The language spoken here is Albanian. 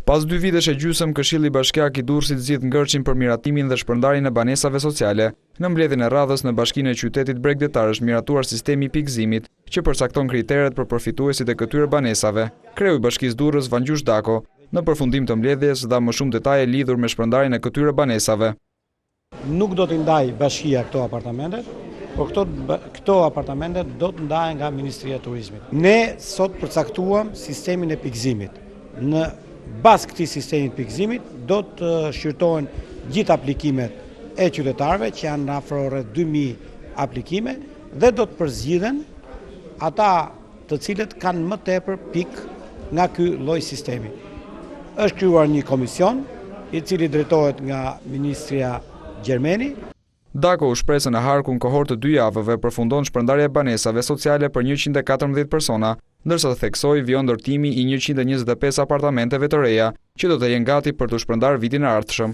Pas 2 vitesh e gjysmë, Këshilli Bashkiak i Durrësit zgjidh ngërçin për miratimin dhe shpërndarjen e banesave sociale. Në mbledhjen e radhës në Bashkinë e Qytetit Bregdetar është miratuar sistemi i pikëzimit, që përcakton kriteret për përfituesit e këtyre banesave. Kreu i Bashkisë Durrës Vangjush Dako, në përfundim të mbledhjes, dha më shumë detaje lidhur me shpërndarjen e këtyre banesave. Nuk do t'i ndaj bashkia këto apartamentet, por këto apartamentet do të ndahen nga Ministria e Turizmit. Ne sot përcaktuam sistemin e pikëzimit. Në bazë këtij sistemi të pikëzimit do të shqyrtohen gjithë aplikimet e qytetarëve, që janë afro rreth 2000 aplikime, dhe do të përzgjidhen ata të cilët kanë më tepër pikë nga ky lloj sistemi. Është krijuar një komision i cili drejtohet nga Ministria Gjermeni. Dako u shpreh se në harkun kohor të 2 javëve përfundon shpërndarja e banesave sociale për 114 persona, ndërsa theksoi vion ndërtimi i 125 apartamenteve të reja, që do të jenë gati për të shpërndarë vitin e ardhshëm.